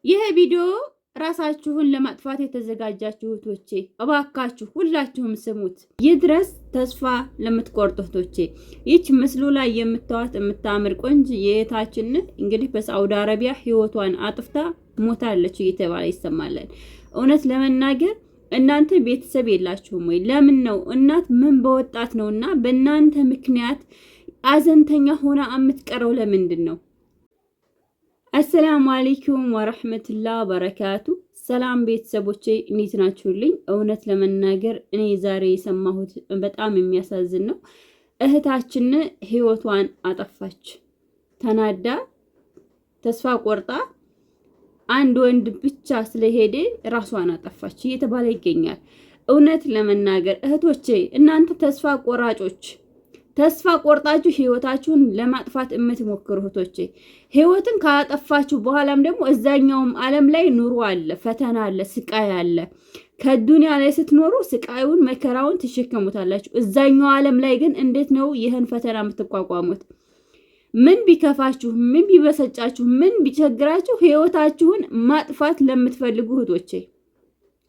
ይሄ ቪዲዮ ራሳችሁን ለማጥፋት የተዘጋጃችሁ እህቶቼ እባካችሁ ሁላችሁም ስሙት። ይድረስ ተስፋ ለምትቆርጡ እህቶቼ። ይች ምስሉ ላይ የምታዩት የምታምር ቆንጆ የእህታችን እንግዲህ በሳዑዲ አረቢያ ህይወቷን አጥፍታ ሞታለች እየተባለ ይሰማለን። እውነት ለመናገር እናንተ ቤተሰብ የላችሁም ወይ? ለምን ነው እናት ምን በወጣት ነውና በእናንተ ምክንያት አዘንተኛ ሆና የምትቀረው ለምንድን ነው? አሰላሙ አለይኩም ወራህመቱላሂ ወበረካቱ። ሰላም ቤተሰቦቼ እንዴት ናችሁልኝ? እውነት ለመናገር እኔ ዛሬ የሰማሁት በጣም የሚያሳዝን ነው። እህታችን ህይወቷን አጠፋች። ተናዳ ተስፋ ቆርጣ አንድ ወንድ ብቻ ስለሄደ ራሷን አጠፋች እየተባለ ይገኛል። እውነት ለመናገር እህቶቼ እናንተ ተስፋ ቆራጮች፣ ተስፋ ቆርጣችሁ ህይወታችሁን ለማጥፋት የምትሞክሩ እህቶቼ፣ ህይወትን ካጠፋችሁ በኋላም ደግሞ እዛኛውም ዓለም ላይ ኑሮ አለ፣ ፈተና አለ፣ ስቃይ አለ። ከዱንያ ላይ ስትኖሩ ስቃዩን መከራውን ትሸከሙታላችሁ። እዛኛው ዓለም ላይ ግን እንዴት ነው ይህን ፈተና የምትቋቋሙት? ምን ቢከፋችሁ፣ ምን ቢበሰጫችሁ፣ ምን ቢቸግራችሁ ህይወታችሁን ማጥፋት ለምትፈልጉ እህቶቼ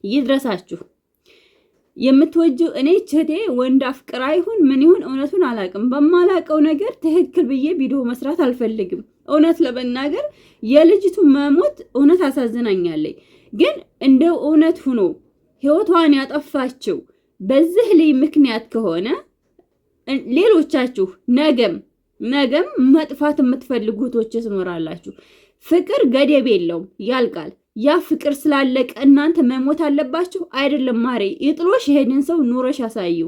ይድረሳችሁ። የምትወጂው እኔ ቸቴ ወንድ አፍቅራ ይሁን ምን ይሁን እውነቱን አላቅም። በማላቀው ነገር ትክክል ብዬ ቪዲዮ መስራት አልፈልግም። እውነት ለመናገር የልጅቱ መሞት እውነት አሳዝናኛለች። ግን እንደው እውነት ሆኖ ህይወቷን ያጠፋችው በዚህ ላይ ምክንያት ከሆነ ሌሎቻችሁ ነገም መጥፋት የምትፈልጉ እህቶቼ ትኖራላችሁ። ፍቅር ገደብ የለውም፣ ያልቃል። ያ ፍቅር ስላለቀ እናንተ መሞት አለባችሁ አይደለም። ማሬ የጥሎሽ ይሄንን ሰው ኑረሽ ያሳዩ።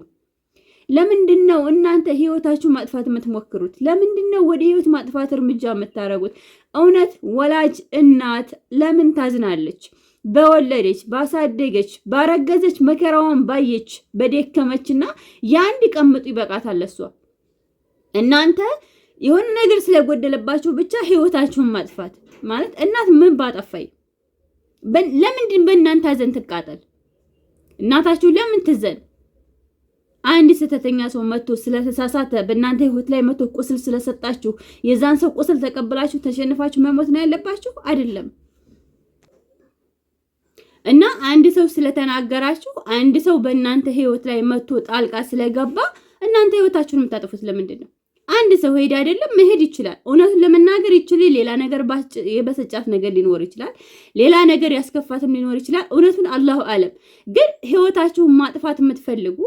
ለምንድን ነው እናንተ ህይወታችሁ ማጥፋት የምትሞክሩት? ለምንድን ነው ወደ ህይወት ማጥፋት እርምጃ የምታደርጉት? እውነት ወላጅ እናት ለምን ታዝናለች? በወለደች ባሳደገች ባረገዘች መከራዋን ባየች በደከመችና የአንድ ቀምጡ ይበቃታል እሷ። እናንተ የሆነ ነገር ስለጎደለባችሁ ብቻ ህይወታችሁን ማጥፋት ማለት እናት ምን ባጠፋይ? ለምንድን በእናንተ ሀዘን ትቃጠል? እናታችሁ ለምን ትዘን? አንድ ስህተተኛ ሰው መጥቶ ስለተሳሳተ በእናንተ ህይወት ላይ መጥቶ ቁስል ስለሰጣችሁ የዛን ሰው ቁስል ተቀብላችሁ ተሸንፋችሁ መሞት ነው ያለባችሁ? አይደለም። እና አንድ ሰው ስለተናገራችሁ አንድ ሰው በእናንተ ህይወት ላይ መጥቶ ጣልቃ ስለገባ እናንተ ህይወታችሁን የምታጠፉት ለምንድን ነው? አንድ ሰው ሄድ አይደለም መሄድ ይችላል። እውነቱን ለመናገር ይችላል። ሌላ ነገር የበሰጫት ነገር ሊኖር ይችላል። ሌላ ነገር ያስከፋትም ሊኖር ይችላል። እውነቱን አላሁ አለም። ግን ህይወታችሁን ማጥፋት የምትፈልጉ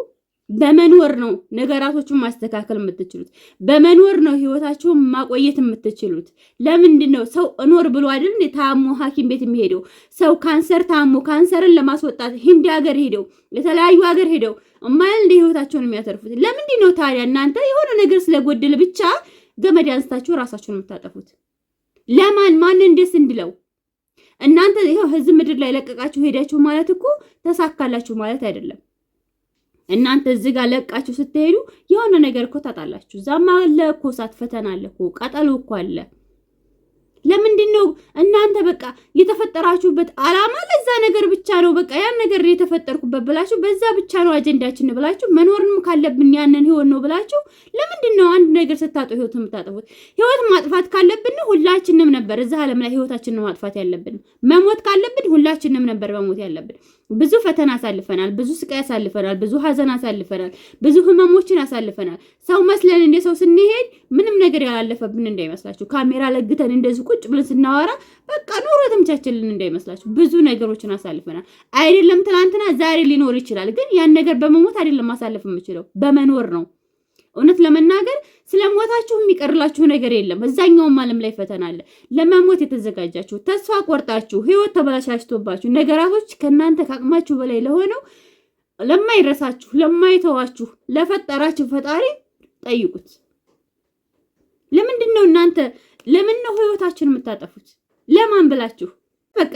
በመኖር ነው ነገራቶቹን ማስተካከል የምትችሉት። በመኖር ነው ህይወታችሁን ማቆየት የምትችሉት። ለምንድን ነው ሰው እኖር ብሎ አይደል ታሞ ሐኪም ቤት የሚሄደው? ሰው ካንሰር ታሞ ካንሰርን ለማስወጣት ህንድ ሀገር ሄደው የተለያዩ ሀገር ሄደው እማይል እንደ ህይወታቸውን የሚያተርፉት ለምንድን ነው ታዲያ? እናንተ የሆነ ነገር ስለጎደለ ብቻ ገመድ አንስታችሁ ራሳችሁን የምታጠፉት ማን እንደስ እንድለው? እናንተ ይሄው ህዝብ ምድር ላይ ለቀቃችሁ ሄዳችሁ ማለት እኮ ተሳካላችሁ ማለት አይደለም። እናንተ እዚህ ጋር ለቃችሁ ስትሄዱ የሆነ ነገር እኮ ታጣላችሁ። ዛማ አለ እኮ እሳት ፈተና አለ እኮ ቃጠሎ እኮ አለ። ለምንድን ነው እናንተ በቃ የተፈጠራችሁበት አላማ ለዛ ነገር ብቻ ነው። በቃ ያን ነገር የተፈጠርኩበት ብላችሁ በዛ ብቻ ነው አጀንዳችን ብላችሁ መኖርንም ካለብን ያንን ህይወት ነው ብላችሁ ለምንድን ነው አንድ ነገር ስታጡ ህይወት የምታጠፉት? ህይወት ማጥፋት ካለብን ሁላችንም ነበር እዛ ዓለም ላይ ህይወታችንን ማጥፋት ያለብን። መሞት ካለብን ሁላችንም ነበር መሞት ያለብን። ብዙ ፈተና አሳልፈናል፣ ብዙ ስቃይ አሳልፈናል፣ ብዙ ሀዘን አሳልፈናል፣ ብዙ ህመሞችን አሳልፈናል። ሰው መስለን እንደ ሰው ስንሄድ ምንም ነገር ያላለፈብን እንዳይመስላችሁ። ካሜራ ለግተን እንደዚህ ቁጭ ብለን ስናወራ በቃ ኑሮ ተመቻችልን እንዳይመስላችሁ። ብዙ ነገሮችን አሳልፈናል። አይደለም ትናንትና ዛሬ ሊኖር ይችላል፣ ግን ያን ነገር በመሞት አይደለም ማሳለፍ የምችለው በመኖር ነው። እውነት ለመናገር ስለሞታችሁ የሚቀርላችሁ ነገር የለም። እዛኛውም ዓለም ላይ ፈተና አለ። ለመሞት የተዘጋጃችሁ ተስፋ ቆርጣችሁ ህይወት ተበላሽቶባችሁ ነገራቶች ከናንተ ካቅማችሁ በላይ ለሆነው ለማይረሳችሁ ለማይተዋችሁ ለፈጠራችሁ ፈጣሪ ጠይቁት። ለምንድን ነው እናንተ ለምን ነው ህይወታችሁን የምታጠፉት? ለማን ብላችሁ? በቃ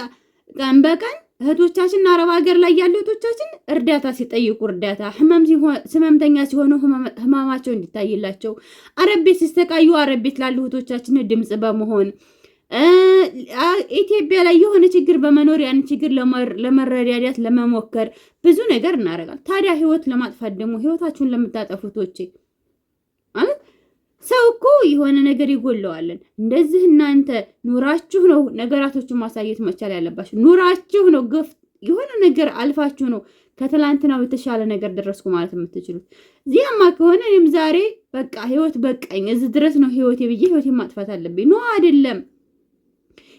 ቀን በቀን እህቶቻችን አረብ ሀገር ላይ ያሉ እህቶቻችን እርዳታ ሲጠይቁ እርዳታ ህመምተኛ ሲሆኑ ህመማቸው እንዲታይላቸው አረብ ቤት ሲስተቃዩ አረብ ቤት ላሉ እህቶቻችን ድምጽ በመሆን ኢትዮጵያ ላይ የሆነ ችግር በመኖር ያን ችግር ለመረዳዳት ለመሞከር ብዙ ነገር እናደርጋለን። ታዲያ ህይወት ለማጥፋት ደግሞ ህይወታችሁን ለምታጠፉ እህቶቼ ማለት ሰው እኮ የሆነ ነገር ይጎለዋለን። እንደዚህ እናንተ ኑራችሁ ነው ነገራቶችን ማሳየት መቻል ያለባችሁ። ኑራችሁ ነው ገፍ የሆነ ነገር አልፋችሁ ነው ከትላንትናው የተሻለ ነገር ደረስኩ ማለት የምትችሉት። እዚያማ ከሆነ እኔም ዛሬ በቃ ህይወት በቃኝ እዚህ ድረስ ነው ህይወቴ ብዬ ህይወቴን ማጥፋት አለብኝ ነው አይደለም።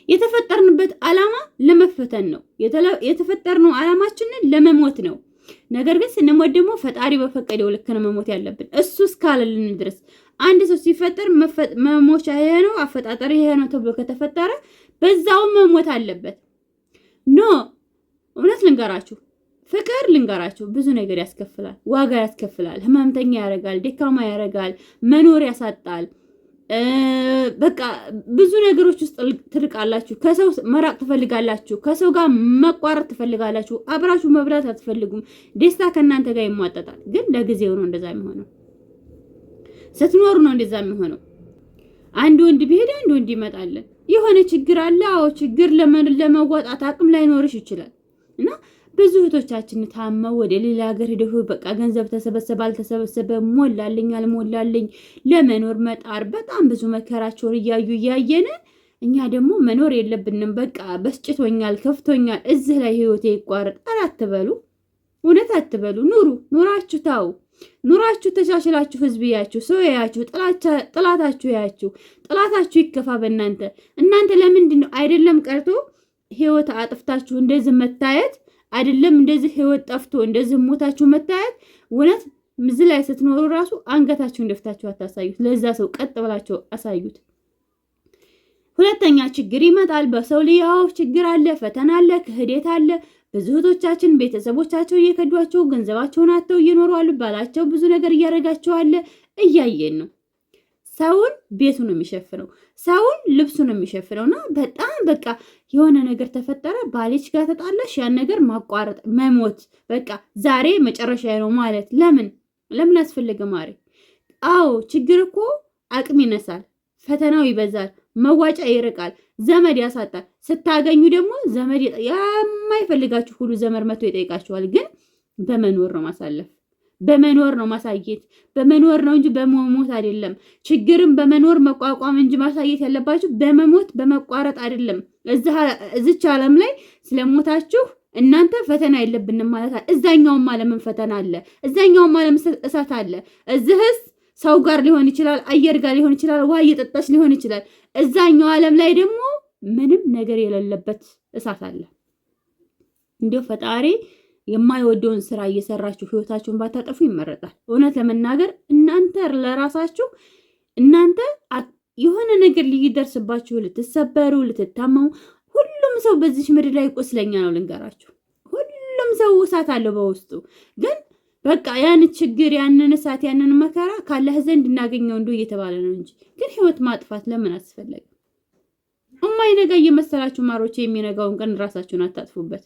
የተፈጠርንበት ዓላማ ለመፈተን ነው። የተፈጠርነው ዓላማችንን ለመሞት ነው። ነገር ግን ስንሞት ደግሞ ፈጣሪ በፈቀደው ልክ ነው መሞት ያለብን እሱ እስካለልን ድረስ። አንድ ሰው ሲፈጠር መሞቻ ይሄ ነው አፈጣጠር ይሄ ነው ተብሎ ከተፈጠረ በዛው መሞት አለበት። ኖ እውነት ልንገራችሁ፣ ፍቅር ልንገራችሁ ብዙ ነገር ያስከፍላል፣ ዋጋ ያስከፍላል፣ ህመምተኛ ያረጋል፣ ደካማ ያረጋል፣ መኖር ያሳጣል። በቃ ብዙ ነገሮች ውስጥ ትርቃላችሁ። ከሰው መራቅ ትፈልጋላችሁ። ከሰው ጋር መቋረጥ ትፈልጋላችሁ። አብራችሁ መብላት አትፈልጉም። ደስታ ከእናንተ ጋር ይሟጠጣል። ግን ለጊዜው ነው እንደዛ የሚሆነው። ስትኖሩ ነው እንደዛ የሚሆነው። አንድ ወንድ ቢሄድ አንድ ወንድ ይመጣል። የሆነ ችግር አለ። አዎ ችግር ለመወጣት አቅም ላይኖርሽ ይችላል። እና ብዙ እህቶቻችን ታመው ወደ ሌላ ሀገር ሄደው በቃ ገንዘብ ተሰበሰበ አልተሰበሰበ ሞላልኝ አልሞላልኝ ለመኖር መጣር በጣም ብዙ መከራቸውን እያየን እኛ ደግሞ መኖር የለብንም በቃ በስጭቶኛል ከፍቶኛል እዚህ ላይ ህይወቴ ይቋረጥ አትበሉ። እውነት አትበሉ። ኑራችሁ ታው ኑራችሁ ተሻሽላችሁ ህዝብ ያችሁ ሰው ያችሁ ጥላታችሁ ያችሁ ጥላታችሁ ይከፋ በእናንተ። እናንተ ለምንድን ነው አይደለም ቀርቶ ህይወት አጥፍታችሁ እንደዚህ መታየት አይደለም እንደዚህ ህይወት ጠፍቶ እንደዚህ ሞታችሁ መታየት። እውነት ምዝል ላይ ስትኖሩ ራሱ አንገታችሁን ደፍታችሁ አታሳዩት። ለዛ ሰው ቀጥ ብላችሁ አሳዩት። ሁለተኛ ችግር ይመጣል። በሰው ልያው ችግር አለ፣ ፈተና አለ፣ ክህደት አለ። ብዙ እህቶቻችን ቤተሰቦቻቸው እየከዷቸው ገንዘባቸውን አጥተው እየኖሩ አሉ። ባላቸው ብዙ ነገር እያረጋቸው አለ። እያየን ነው። ሰውን ቤቱ ነው የሚሸፍነው፣ ሰውን ልብሱ ነው የሚሸፍነውና በጣም በቃ የሆነ ነገር ተፈጠረ፣ ባልሽ ጋር ተጣላሽ፣ ያን ነገር ማቋረጥ መሞት፣ በቃ ዛሬ መጨረሻ ነው ማለት ለምን አስፈለገ ማሪ? አዎ ችግር እኮ አቅም ይነሳል፣ ፈተናው ይበዛል፣ መዋጫ ይርቃል፣ ዘመድ ያሳጣል። ስታገኙ ደግሞ ዘመድ የማይፈልጋችሁ ሁሉ ዘመድ መጥቶ ይጠይቃችኋል። ግን በመኖር ነው ማሳለፍ፣ በመኖር ነው ማሳየት፣ በመኖር ነው እንጂ በመሞት አይደለም። ችግርን በመኖር መቋቋም እንጂ ማሳየት ያለባችሁ በመሞት በመቋረጥ አይደለም። እዚች ዓለም ላይ ስለሞታችሁ እናንተ ፈተና የለብንም ማለት አለ። እዛኛውም ዓለምን ፈተና አለ፣ እዛኛውም ዓለም እሳት አለ። እዚህስ ሰው ጋር ሊሆን ይችላል፣ አየር ጋር ሊሆን ይችላል፣ ውሃ እየጠጣች ሊሆን ይችላል። እዛኛው ዓለም ላይ ደግሞ ምንም ነገር የሌለበት እሳት አለ። እንዲያው ፈጣሪ የማይወደውን ስራ እየሰራችሁ ህይወታችሁን ባታጠፉ ይመረጣል። እውነት ለመናገር እናንተ ለራሳችሁ እናንተ የሆነ ነገር ሊደርስባችሁ ልትሰበሩ ልትታመሙ፣ ሁሉም ሰው በዚህ ምድር ላይ ቁስለኛ ነው። ልንገራችሁ፣ ሁሉም ሰው እሳት አለው በውስጡ። ግን በቃ ያን ችግር ያንን እሳት ያንን መከራ ካለህ ዘንድ እናገኘው እንዶ እየተባለ ነው እንጂ ግን ህይወት ማጥፋት ለምን አስፈለገ? እማይነጋ እየመሰላችሁ ማሮቼ፣ የሚነጋውን ቀን ራሳችሁን አታጥፉበት።